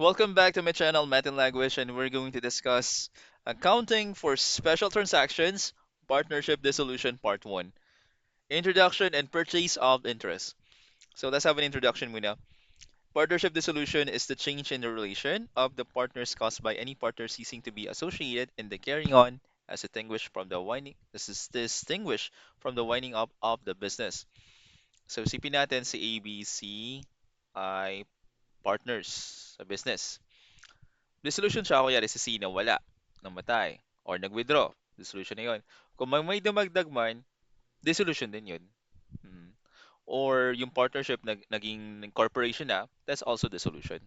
Welcome back to my channel, Math and Language, and we're going to discuss accounting for special transactions, partnership dissolution, part 1. Introduction and purchase of interest. So let's have an introduction muna. Partnership dissolution is the change in the relation of the partners caused by any partner ceasing to be associated in the carrying on as distinguished from the winding up of the business. So isipin natin si ABC ay partners sa business. Dissolution siya, kunyari si C nawala, namatay, or nag-withdraw. Dissolution na yun. Kung may dumagdag man, dissolution din yun. Mm. Or yung partnership naging corporation na, that's also dissolution.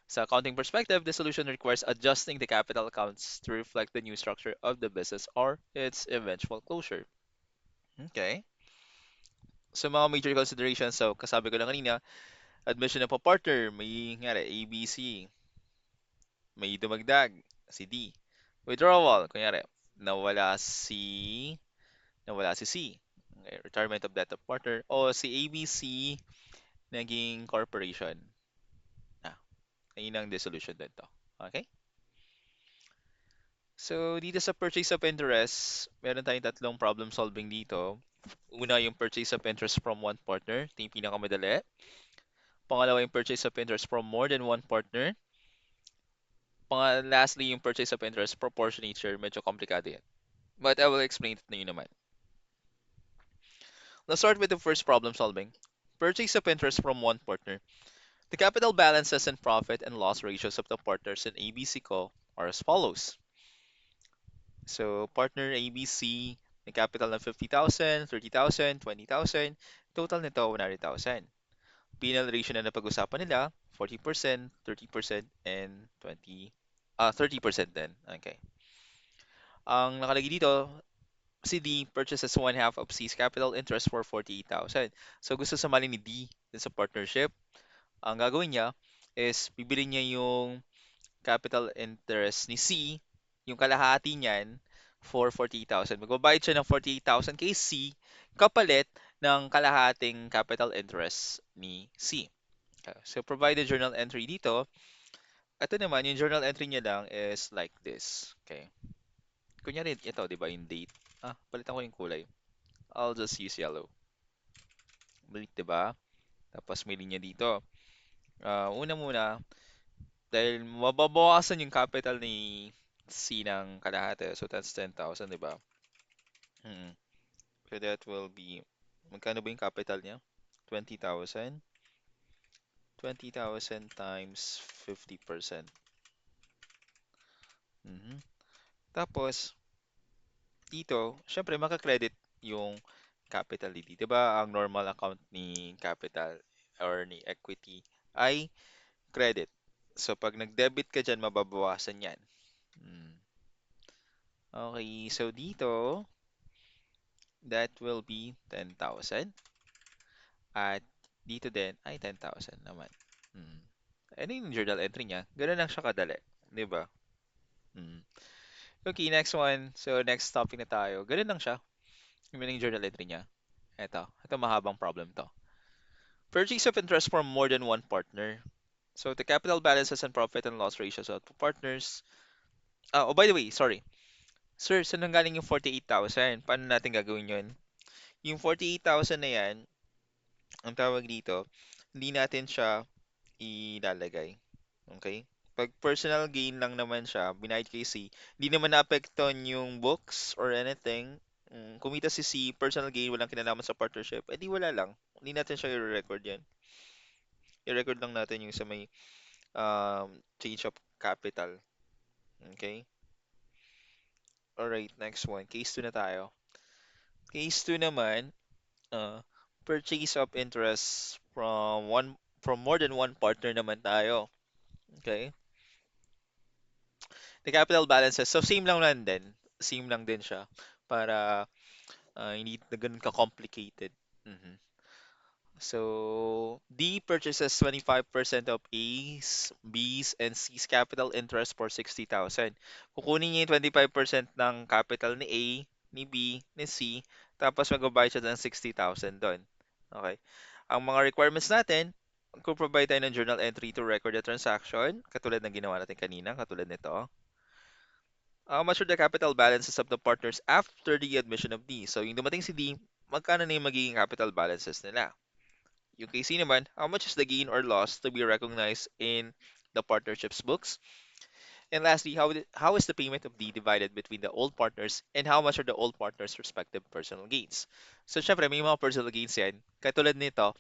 Sa accounting perspective, dissolution requires adjusting the capital accounts to reflect the new structure of the business or its eventual closure. Okay. So mga major considerations, so kasabi ko lang kanina, admission ng pa-partner, may nga ABC, may dumagdag, si D. Withdrawal, kunyari, nawala si nawala si C. Okay, retirement of debt of partner o si ABC naging corporation. Ah, ayun ang dissolution din to. Okay? So, dito sa purchase of interest, meron tayong tatlong problem solving dito. Una, yung purchase of interest from one partner. Ito yung pinakamadali. Pangalawa, yung purchase of interest from more than one partner. Lastly, yung purchase of interest proportionate share. Medyo komplikado yan. But I will explain it na yun naman. Let's start with the first problem solving. Purchase of interest from one partner. The capital balances and profit and loss ratios of the partners in ABC Co. are as follows. So, partner ABC, may capital na 50,000, 30,000, 20,000, total nito 100,000. P&L ratio na napag-usapan nila, 40%, 30%, and 30% din. Okay. Ang nakalagay dito, si D purchases one half of C's capital interest for 48,000. So, gusto sumali ni D din sa partnership. Ang gagawin niya is bibili niya yung capital interest ni C, yung kalahati niyan, for 48,000. Magbabayad siya ng 48,000 kay C kapalit ng kalahating capital interest ni C. Okay. So, provide the journal entry dito. Ito naman, yung journal entry niya lang is like this. Okay. Kunyari, ito, di ba, yung date. Palitan ko yung kulay. I'll just use yellow. Date, di ba? Tapos may linya dito. Una muna, dahil mababawasan yung capital ni C ng kalahati. So that's 10,000, di ba? Mm. So that will be, magkano ba yung capital niya? 20,000. 20,000 times 50%. Mhm. Tapos, dito, syempre maka-credit yung capital dito. Di ba ang normal account ni capital or ni equity ay credit. So pag nag-debit ka dyan, mababawasan yan. Mm. Okay, so dito, that will be 10,000. At dito din ay 10,000 naman. Mm. Ano yung journal entry niya? Ganun lang siya kadali. Di ba? Mm. Okay, next one. So, next topic na tayo. Ganun lang siya. Yung journal entry niya. Ito mahabang problem to. Purchase of interest from more than one partner. So, the capital balances and profit and loss ratios of partners. Oh, by the way, sorry. Sir, saan nanggaling yung 48,000? Paano natin gagawin yun? Yung 48,000 na yan, ang tawag dito, hindi natin siya ilalagay. Okay? Pag personal gain lang naman siya, binayad kay C, hindi naman naapektuhan yung books or anything. Kumita si C, personal gain, walang kinalaman sa partnership, edi wala lang. Hindi natin siya i-record yan. I-record lang natin yung sa may change of capital. Okay? Alright, next one. Case 2 na tayo. Case 2 naman, uh, purchase of interest from more than one partner naman tayo. Okay? The capital balances. So same lang din. Same lang din siya para hindi na ganun ka-complicated. Mhm. So D purchases 25% of A's, B's, and C's capital interest for 60,000. Kukunin niya yung 25% ng capital ni A, ni B, ni C, tapos magbabayad siya ng 60,000 doon. Okay. Ang mga requirements natin, Kung provide tayo ng journal entry to record the transaction, katulad ng ginawa natin kanina, katulad nito. How much are the capital balances of the partners after the admission of D? So, yung dumating si D, magkano na yung magiging capital balances nila? Yung kay C naman, how much is the gain or loss to be recognized in the partnership's books? And lastly, how is the payment of D divided between the old partners and how much are the old partners' respective personal gains? So, syempre, may mga personal gains yan. Katulad nito,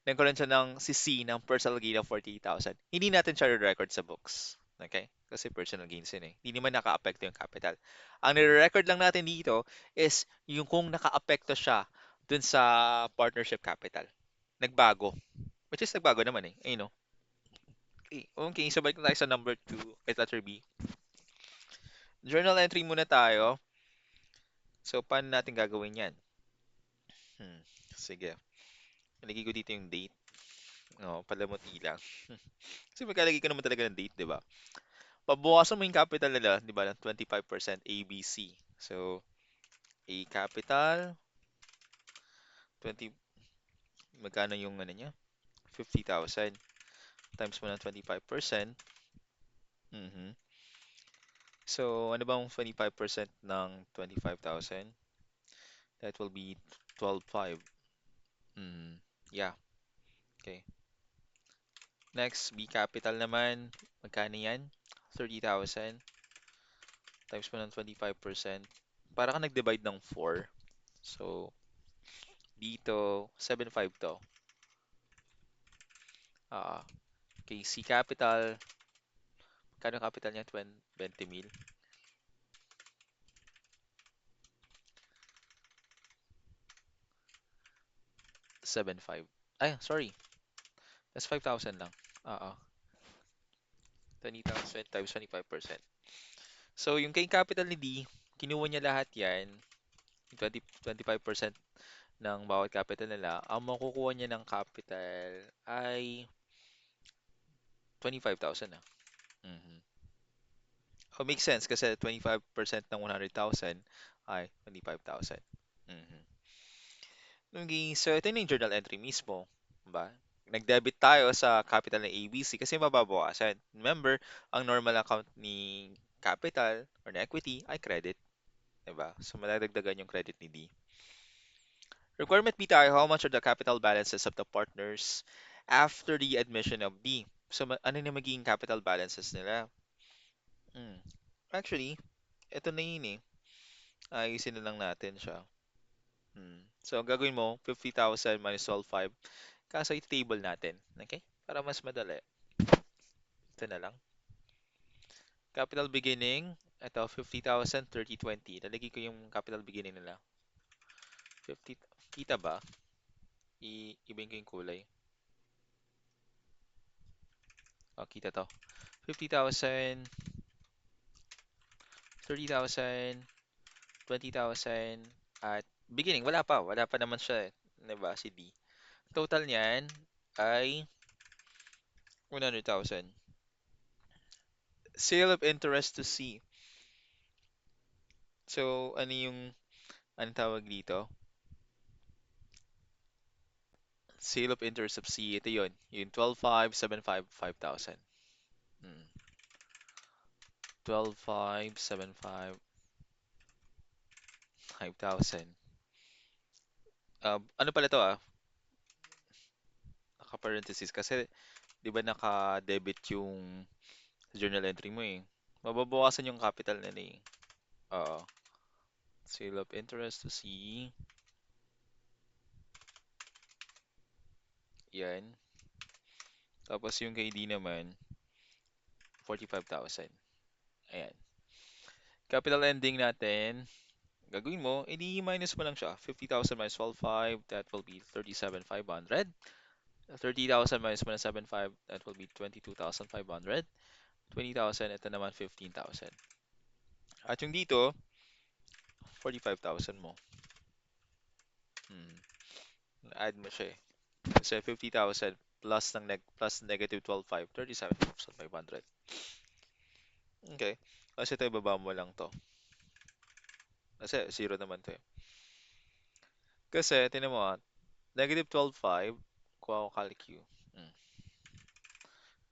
nagkaroon siya ng si C ng personal gain of 48,000. Hindi natin siya record sa books. Okay? Kasi personal gains yun eh. Hindi naman naka-apekto yung capital. Ang nire-record lang natin dito is yung kung naka-apekto siya dun sa partnership capital. Nagbago. Which is nagbago naman eh. Ayun no? Okay, so balik na tayo sa number 2 at letter B. Journal entry muna tayo. So, paano natin gagawin yan? Hmm, sige. Nalagay ko dito yung date. No, palamuti lang. Kasi magkalagay ko naman talaga ng date, di ba? Pabukasan mo yung capital nila, di ba, ng 25% ABC. So, A capital, 20, magkano yung ano niya? 50,000 times mo ng 25%. Mhm. So, ano bang 25% ng 25,000? That will be 12,500. Mm, yeah, okay. Next, B capital naman, magkano yan? 30,000 times mo ng 25%. Para ka nag-divide ng 4. So, dito, 7,500 to. Ah, okay, C capital, magkano capital niya? 20 mil. 7,500. Ay, sorry. That's 5,000 lang. Oo. 20,000 times 25%. So, yung kay capital ni D, kinuha niya lahat yan. 25% ng bawat capital nila. Ang makukuha niya ng capital ay 25,000 na. Mhm. Oh, makes sense kasi 25% ng 100,000 ay 25,000. Mhm. Okay, so ito na yung journal entry mismo. Ba? Nag-debit tayo sa capital ng ABC kasi mababawasan. Remember, ang normal account ni capital or na equity ay credit. Diba? So, madadagdagan yung credit ni D. Requirement B tayo, how much are the capital balances of the partners after the admission of D? So, ano na magiging capital balances nila? Hmm. Actually, ito na yun eh. Ayusin na lang natin siya. So, ang gagawin mo, 50,000 minus 12,500. Kaso i-table natin. Okay? Para mas madali. Ito na lang. Capital beginning. Ito, 50,000, 30,20. Lalagay ko yung capital beginning nila. 50. Kita ba? Ibahin ko yung kulay. O, kita to. 50,000, 30,000, 20,000, at beginning. Wala pa. Wala pa naman siya eh. Diba? Si D. Total niyan ay 100,000. Sale of interest to C. So, ano tawag dito? Sale of interest of C. Ito yun. Yung 12,500, 7,500, 5,000. Mm. 12,500, 7,500, 5,000. Ano pala to ah? Naka-parenthesis kasi di ba naka-debit yung journal entry mo eh. Mababawasan yung capital nila eh. Oo. Sale of interest to C. Yan. Tapos yung kay D naman, 45,000. Ayan. Capital ending natin, gagawin mo, edi minus mo lang siya. 50,000 minus 12,500, that will be 37,500. 30,000 minus mo ng 7,500, that will be 22,500. 20,000, ito naman 15,000. At yung dito, 45,000 mo. Hmm. Add mo siya eh. Kasi 50,000 plus negative 12,500, 37,500. Okay. Kasi ito ibaba mo lang to. Kasi zero naman to eh. Kasi, tinan mo ah, negative 12,500, kuha ko calcu. Mm.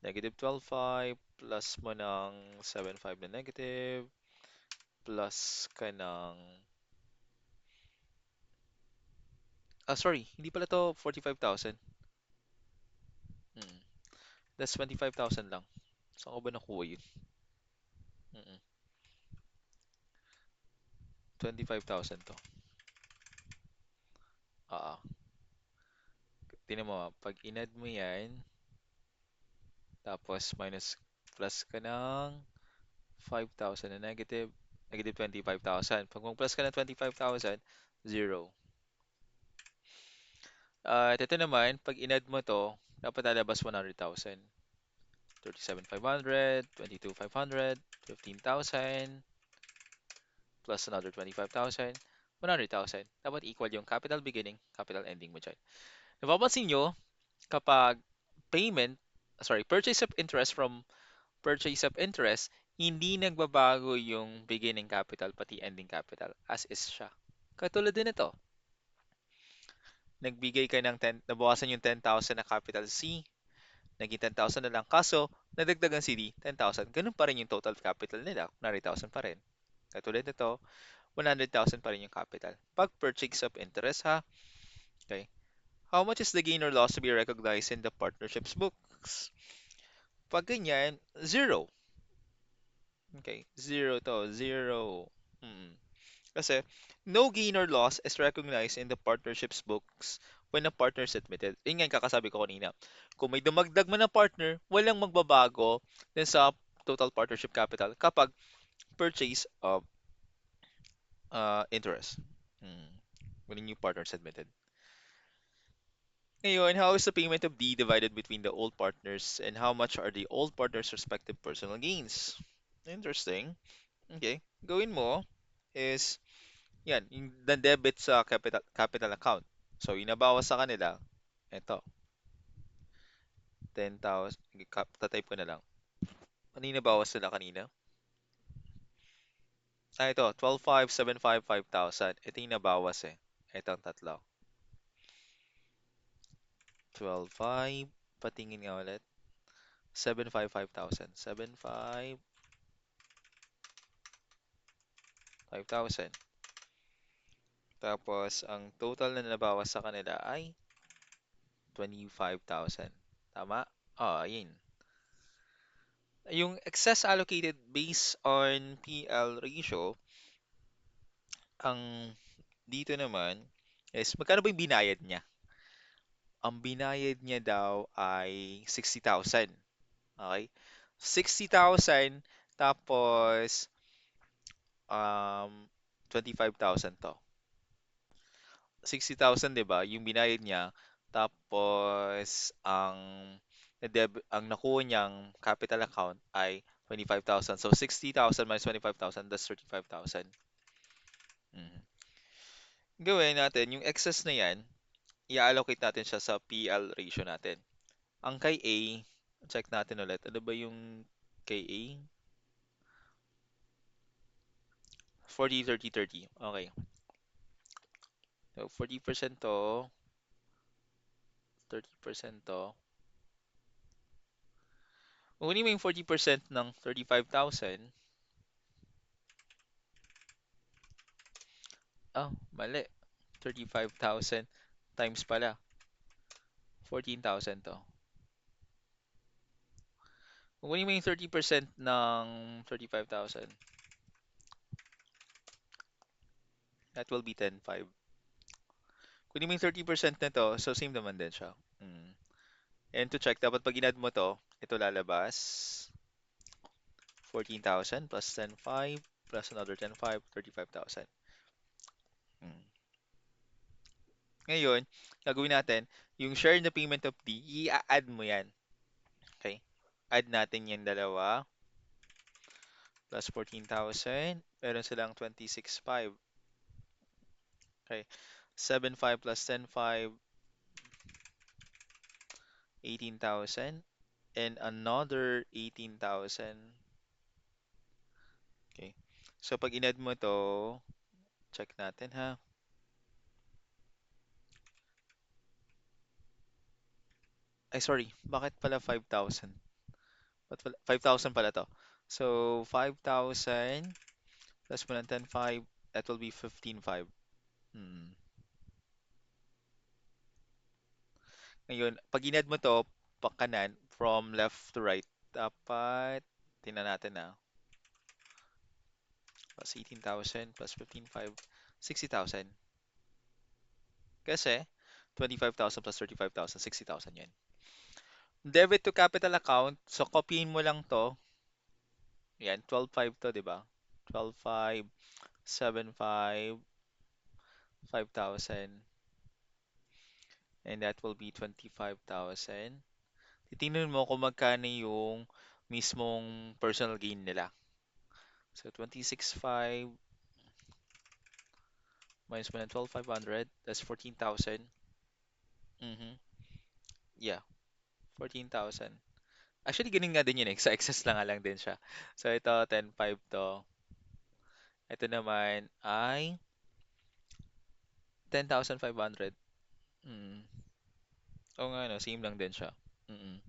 Negative 12.5 plus mo ng 7.5 na negative plus ka ng sorry, hindi pala to 45,000. Mm. That's 25,000 lang. Saan ko ba nakuha yun? Mm. 25,000 to. Ah, tingnan mo, pag inad mo yan, tapos minus plus ka ng 5,000 na negative, negative 25,000. Pag mag-plus ka ng 25,000, zero. At ito naman, pag inad mo to, dapat lalabas 100,000. 37,500, 22,500, 15,000, plus another 25,000, 100,000. Dapat equal yung capital beginning, capital ending mo dyan. Napapansin nyo, kapag payment, purchase of interest from purchase of interest, hindi nagbabago yung beginning capital pati ending capital as is siya. Katulad din ito, nagbigay ka ng 10, nabawasan yung 10,000 na capital C, naging 10,000 na lang. Kaso, nadagdagan si D, 10,000. Ganun pa rin yung total capital nila, 100,000 pa rin. Katulad nito, 100,000 pa rin yung capital. Pag purchase of interest ha, okay. How much is the gain or loss to be recognized in the partnership's books? Pag ganyan, zero. Okay, zero to, zero. Mm. Kasi, no gain or loss is recognized in the partnership's books when a partner is admitted. Yun nga yung kakasabi ko kanina. Kung may dumagdag man na partner, walang magbabago dun sa total partnership capital kapag purchase of interest. Mm. When a new partner is admitted. Ngayon, how is the payment of D divided between the old partners and how much are the old partners' respective personal gains? Interesting. Okay. Gawin mo is yan, yung na-debit sa capital account. So, inabawas sa kanila, eto, 10,000, tatype ko na lang. Ano yung nabawas nila kanina? Ito, 12,500, 7,500, 5,000. Ito yung nabawas eh. Ito ang tatlo. 12,500, patingin nga ulit. 7,500, 5,000. 7,500, 5,000. Tapos, ang total na nabawas sa kanila ay 25,000. Tama? Ayun. Yung excess allocated based on PL ratio, ang dito naman is magkano ba yung binayad niya? Ang binayad niya daw ay 60,000. Okay? 60,000 tapos 25,000 to. 60,000, 'di ba? Yung binayad niya tapos ang nakuha niyang capital account ay 25,000. So 60,000 minus 25,000, that's 35,000. Mhm. Gawin natin yung excess na yan, i-allocate natin siya sa PL ratio natin. Ang kay A, check natin ulit. Ano ba yung kay A? 40, 30, 30. Okay. So 40% to, 30% to. Kunin mo yung 40% ng 35,000. Mali. 35,000 times pala. 14,000 to. Kunin mo yung 30% ng 35,000. That will be 10,500. Kunin mo yung 30% na to, so same naman din siya. Mm. And to check, dapat pag inad mo to, ito lalabas. 14,000 plus 10,500 plus another 10,500, 35,000. Mm. Ngayon, gagawin natin, yung share na payment of D, i-add mo yan. Okay? Add natin yan dalawa. Plus 14,000. Meron silang 26,500. Okay. 7,500 plus 10,500, 18,000. And another 18,000. Okay. So, pag inad mo to, check natin ha. Ay, sorry. Bakit pala 5,000? Ba't pala, 5,000 pala to. So, 5,000 plus mo ng 10,500, that will be 15,500. Hmm. Ngayon, pag inad mo to, pakanan, from left to right, dapat, tingnan natin na, plus 18,000 plus 15,500, 60,000. Kasi, 25,000 plus 35,000, 60,000 yan. Debit to capital account, so copyin mo lang to. Yan, 12,500 to, di ba? 12,500, 7,500, 5,000, and that will be 25,000. Titingnan mo kung magkano yung mismong personal gain nila. So, 26,500 minus mo ng 12,500, that's 14,000. Mhm. Yeah, 14,000. Actually, ganun nga din yun eh. Sa excess lang nga lang din siya. So, ito, 10,500 to. Ito naman ay 10,500. Mm. Oo nga, no? Same lang din siya. Mm.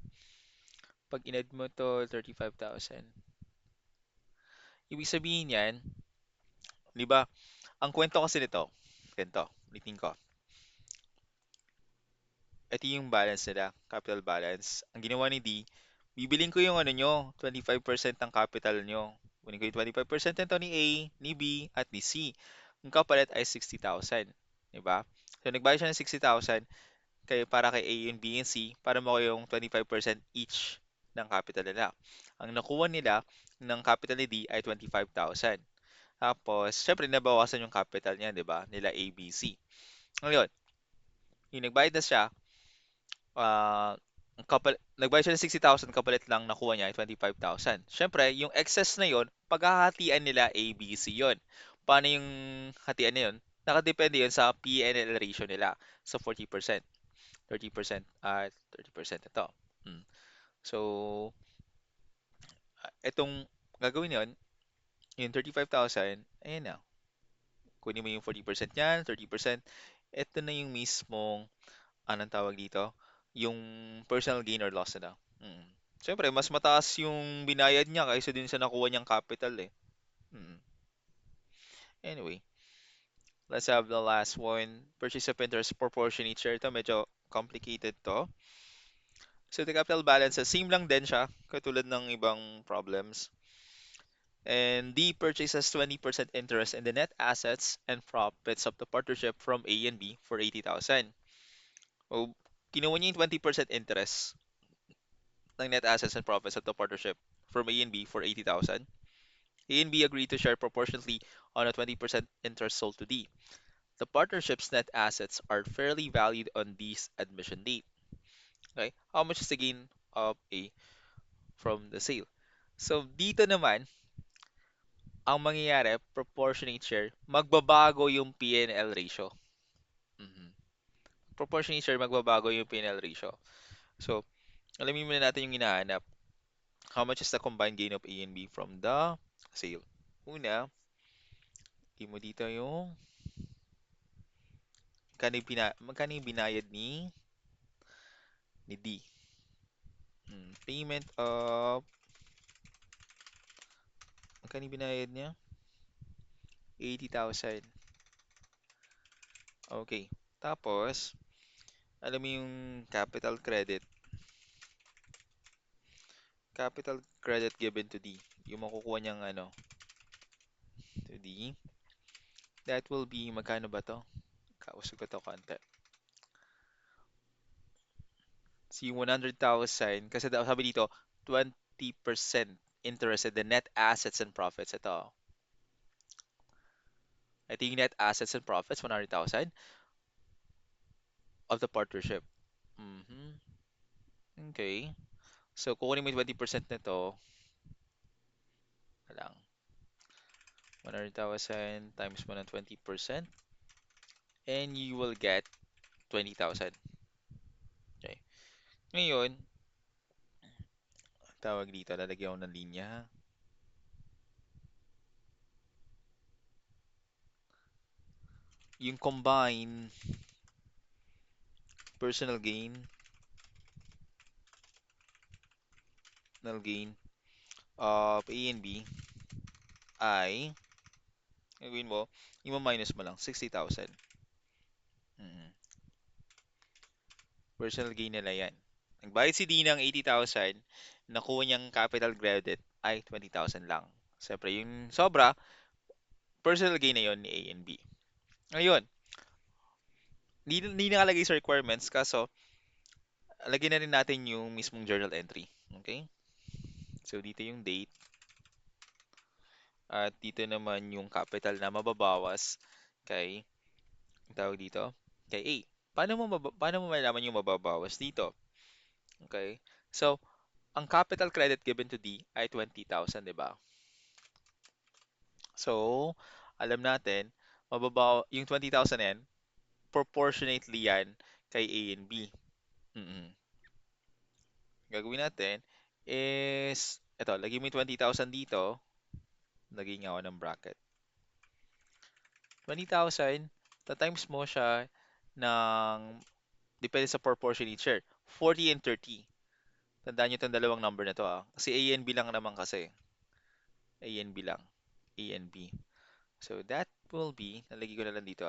Pag inad mo to, 35,000. Ibig sabihin yan, di ba, ang kwento kasi nito, ganito, ulitin ko. Ito yung balance nila, capital balance. Ang ginawa ni D, bibiling ko yung ano nyo, 25% ng capital nyo. Kunin ko yung 25% nito ni A, ni B, at ni C. Ang kapalit ay 60,000. Diba? So, nagbayad siya ng 60,000 para kay A and B and C para makuha yung 25% each ng capital nila. Ang nakuha nila ng capital ni D ay 25,000. Tapos, syempre, nabawasan yung capital niya, di ba? Nila A, B, C. Ngayon, yung nagbayad na siya, nagbayad siya ng 60,000, kapalit lang nakuha niya ay 25,000. Siyempre, yung excess na yon, paghahatian nila A, B, C yon. Paano yung hatian na yun? Nakadepende yun sa P&L ratio nila sa 40%, 30% at 30% ito. Mm. So, itong gagawin yon, yung 35,000, ayan na. Kunin mo yung 40% niyan, 30%. Ito na yung mismong anong tawag dito? Yung personal gain or loss na. Mm. Siyempre, mas mataas yung binayad niya kaysa din sa nakuha niyang capital eh. Mm. Anyway, let's have the last one. Purchase of interest proportionate share. Ito medyo complicated to. So the capital balance, same lang din siya, katulad ng ibang problems. And D purchases 20% interest in the net assets and profits of the partnership from A and B for 80,000. O, kinuha niya yung 20% interest ng net assets and profits of the partnership from A and B for 80,000. A and B agreed to share proportionately on a 20% interest sold to D. The partnership's net assets are fairly valued on D's admission date. Okay? How much is the gain of A from the sale? So, dito naman, ang mangyayari, proportionate share, magbabago yung P&L ratio. Mhm. Proportionate share, magbabago yung P&L ratio. So, alamin muna natin yung hinahanap. How much is the combined gain of A and B from the sale? Una, mo dito yung magkano yung binayad ni D. Payment of, magkano yung binayad niya? 80,000. Okay. Tapos, alam mo yung capital credit. Capital credit given to D. Yung makukuha niyang ano, to D. That will be, magkano ba to? Kausap ko to konti. Si 100,000, kasi sabi dito, 20% interest in the net assets and profits. Ito yung net assets and profits, 100,000 of the partnership. Mhm. Okay. So, kukunin mo yung 20% nito, lang, 100,000 times mo ng 20%, and you will get 20,000. Okay. Ngayon, tawag dito, lalagyan ko ng linya. Yung combine personal gain marginal gain of A and B ay, gagawin mo, i-minus mo lang, 60,000. Mm. Personal gain nila yan. Nagbayad si D ng 80,000, nakuha niyang capital credit ay 20,000 lang. Siyempre, yung sobra, personal gain na yon ni A and B. Ngayon, hindi nakalagay sa requirements, kaso, lagyan na rin natin yung mismong journal entry. Okay? So, dito yung date, at dito naman yung capital na mababawas kay, ang tawag dito, kay A. Paano mo malaman yung mababawas dito? Okay? So, ang capital credit given to D ay 20,000, di ba? So, alam natin, yung 20,000 yan, proportionately yan kay A and B. Mm-mm. Gagawin natin is, eto, lagay mo yung 20,000 dito, lagay nga ako ng bracket. 20,000, times mo siya ng, depende sa proportionate share, 40 and 30. Tandaan nyo itong dalawang number na to, ah. Kasi A and B lang naman kasi. A and B lang. A and B. So that will be, nalagay ko na lang dito,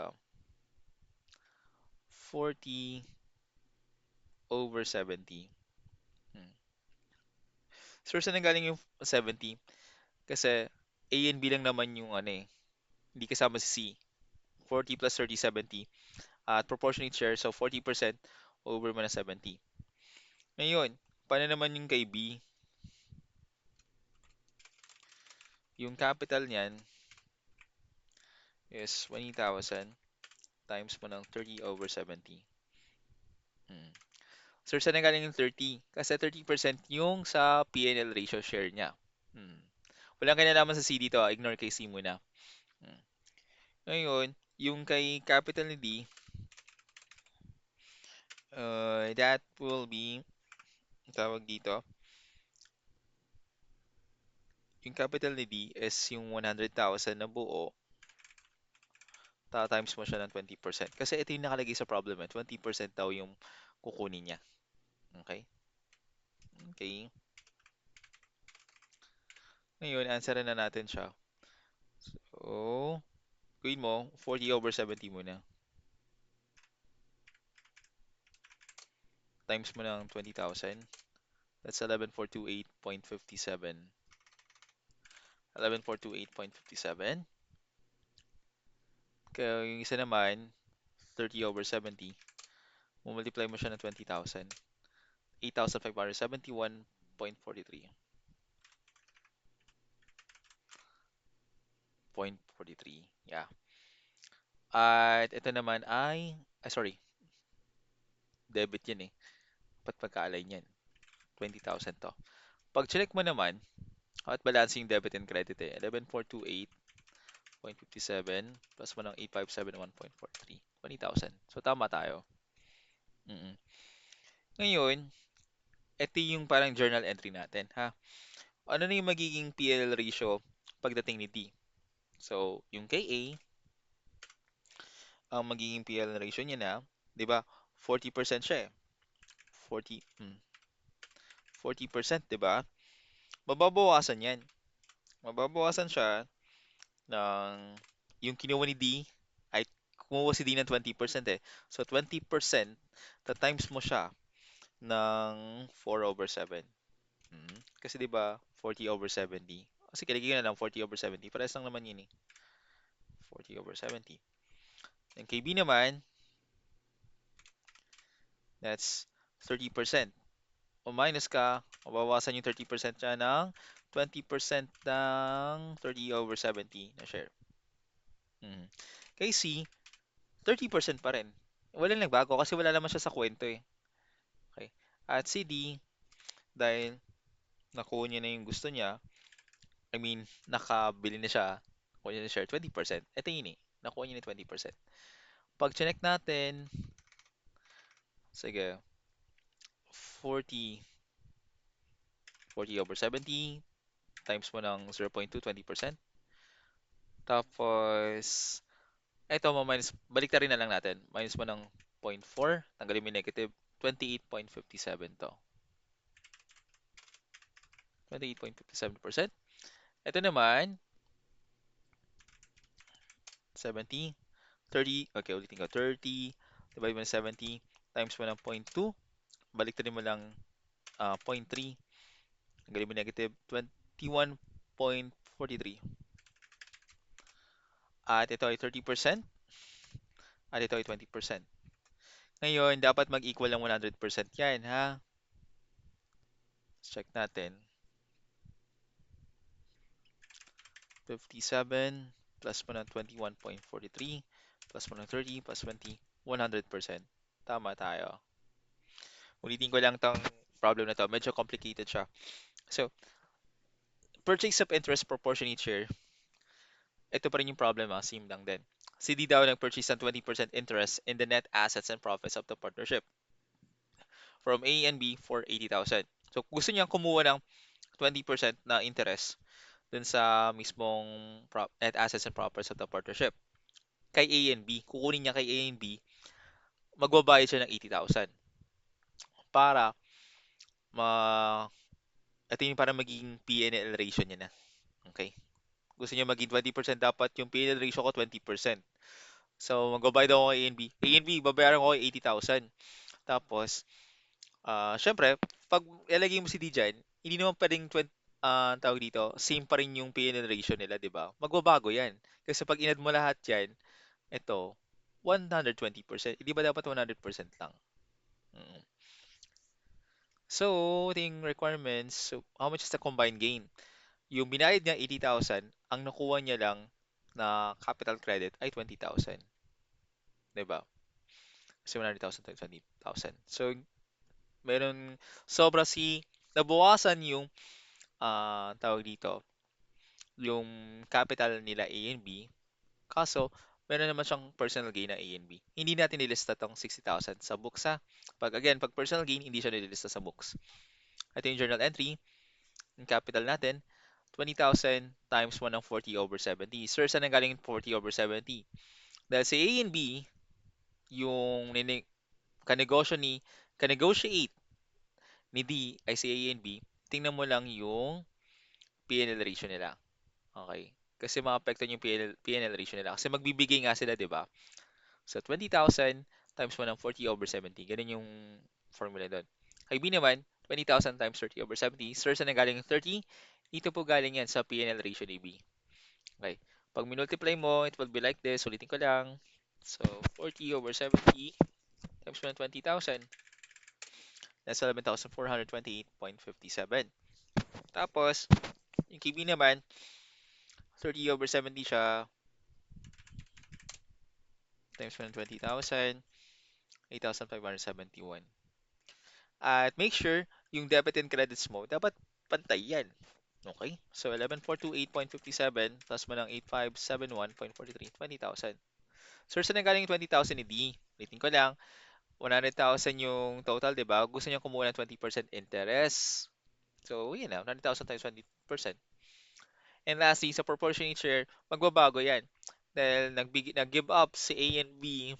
40 over 70. Hmm. So saan nanggaling yung 70? Kasi A and B lang naman yung ano eh. Hindi kasama si C. 40 plus 30, 70. At proportionate share, so 40% over mo na 70. Ngayon, paano naman yung kay B? Yung capital niyan is 20,000 times mo ng 30 over 70. Hmm. So, saan nanggaling yung 30? Kasi 30% yung sa P&L ratio share niya. Hmm. Walang kinalaman sa C dito, ah. Ignore kay C muna. Hmm. Ngayon, yung kay capital ni D, that will be, ang tawag dito, yung capital ni D is yung 100,000 na buo, times mo siya ng 20%. Kasi ito yung nakalagay sa problem, 20% daw yung kukunin niya. Okay? Okay. Ngayon, answer na natin siya. So, gawin mo, 40 over 70 muna. Times mo ng 20,000. That's 11,428.57. 11,428.57. Kaya yung isa naman, 30 over 70. Multiply mo siya ng 20,000. 8,571.43. 0.43. Yeah. At ito naman sorry, debit yan eh. Ba't pagka-align yan? 20,000 to. Pag check mo naman, at balancing debit and credit eh. 11,428.57 plus mo ng 8,571.43. 20,000. So, tama tayo. Mm-mm. Ngayon, ito yung parang journal entry natin, ha? Ano na yung magiging PL ratio pagdating ni D? So, yung kay A, ang magiging PL ratio niya na, 'di ba? 40% siya eh. 40, 40%, 'di ba? Mababawasan 'yan. Mababawasan siya ng yung kinuha ni D ay kumuha si D ng 20% eh. So 20% times mo siya ng 4 over 7. Kasi 'di ba 40 over 70. Kasi kilagay na lang 40 over 70. Parehas lang naman yun eh. 40 over 70. Yung kay B naman, that's 30%. O minus ka, mabawasan yung 30% niya ng 20% ng 30 over 70 na share. Mhm. Kay C, 30% pa rin. Wala nagbago kasi wala naman siya sa kwento eh. Okay. At si D, dahil nakuha niya na yung gusto niya, I mean, nakabili na siya, nakuha niya na share, 20%. Ito yun eh, nakuha niya na 20%. Pag chinek natin, sige, 40, 40 over 70, times mo ng 0.2, 20%. Tapos, ito mo minus, balik rin na lang natin. Minus mo ng 0.4, tanggalin mo yung negative, 28.57 to. 28.57%. Ito naman, 70, 30, okay, ulitin ko, 30, divide mo ng 70, times mo ng 0.2, baliktarin mo lang 0.3, ang galing mo negative 21.43. At ito ay 30%, at ito ay 20%. Ngayon, dapat mag-equal ng 100% yan, ha? Let's check natin. 57 plus mo ng 21.43 plus mo ng 30 plus 20, 100%. Tama tayo. Ulitin ko lang tong problem na to. Medyo complicated siya. So, purchase of interest proportionate share. Ito pa rin yung problem, ha? Same lang din. Si D daw nag-purchase ng 20% interest in the net assets and profits of the partnership from A and B for 80,000. So, gusto niyang kumuha ng 20% na interest dun sa mismong net assets and profits of the partnership. Kay A and B, kukunin niya kay A and B, magbabayad siya ng 80,000 para ma ito yung para magiging P&L ratio niya na. Okay? Gusto niya maging 20% dapat yung P&L ratio ko 20%. So, magbabayad ako kay A and B. A and B, babayaran ko kay 80,000. Tapos, syempre, pag ilagay mo si D dyan, hindi naman pwedeng 20, tawag dito, same pa rin yung P&L ratio nila, di ba? Magbabago yan. Kasi pag inad mo lahat yan, ito, 120%. Hindi ba dapat 100% lang? Mm. So, ating requirements, so how much is the combined gain? Yung binayad niya 80,000, ang nakuha niya lang na capital credit ay 20,000. 'Di ba? Kasi 100,000 times 20,000. So, meron sobra si nabawasan yung tawag dito, yung capital nila A and B. Kaso, meron naman siyang personal gain na A and B. Hindi natin nilista tong 60,000 sa books ha. Pag personal gain, hindi siya nililista sa books. Ito yung journal entry, yung capital natin, 20,000 times 1 ng 40 over 70. Sir, saan nanggaling yung 40 over 70? Dahil sa A and B, yung kanegosyo ni, kanegotiate ni D ay si A and B, tingnan mo lang yung P&L ratio nila. Okay? Kasi maapektuhan yung P&L ratio nila. Kasi magbibigay nga sila, di ba? So, 20,000 times 1 ng 40 over 70. Ganun yung formula doon. Kay B naman, 20,000 times 30 over 70. Sir, saan nanggaling yung 30? Dito po galing yan sa P&L ratio ni B. Okay. Pag minultiply mo, it will be like this. Ulitin ko lang. So, 40 over 70 times 120,000. That's 11,428.57. Tapos, yung KB naman, 30 over 70 siya times 120,000, 8,571. At make sure yung debit and credits mo, dapat pantay yan. Okay? So, 11,428.57 plus mo ng 8,571.43, 20,000. Sir, saan nanggaling yung 20,000 ni D? Ulitin ko lang, 100,000 yung total, di ba? Gusto niya kumuha ng 20% interest. So, yun na, 100,000 times 20%. And lastly, sa proportionate share, magbabago yan. Dahil nag-give up si A and B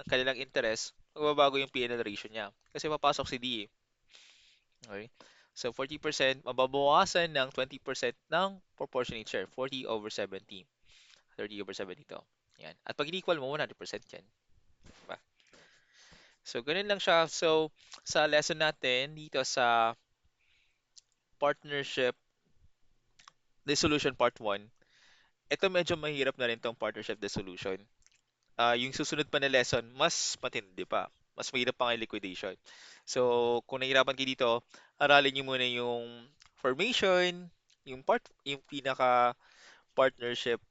ng kanilang interest, magbabago yung P&L ratio niya. Kasi papasok si D eh. Okay? So, 40%, mababawasan ng 20% ng proportionate share. 40 over 70. 30 over 70 to. Yan. At pag equal mo, 100% yan. Diba? So, ganun lang siya. So, sa lesson natin dito sa partnership dissolution part 1, ito medyo mahirap na rin tong partnership dissolution. Yung susunod pa na lesson, mas matindi pa. Mas mahirap pa nga yung liquidation. So, kung nahihirapan kayo dito, aralin nyo muna yung formation, yung pinaka partnership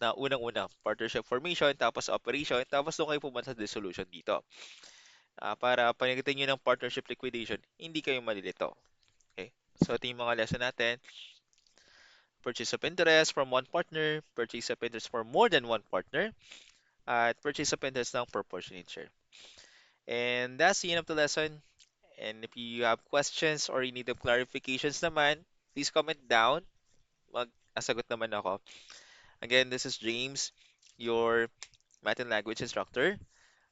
na unang-una, partnership formation, tapos operation, tapos doon kayo pumunta sa dissolution dito. Para panagitan nyo ng partnership liquidation, hindi kayo malilito. Okay? So, ito yung mga lesson natin. Purchase of interest from one partner, purchase of interest for more than one partner, at purchase of interest ng proportionate share. And that's the end of the lesson. And if you have questions or you need of clarifications naman, please comment down. Sagot naman ako. Again, this is James, your math and language instructor.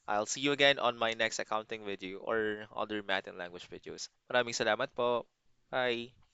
I'll see you again on my next accounting video or other math and language videos. Maraming salamat po. Bye!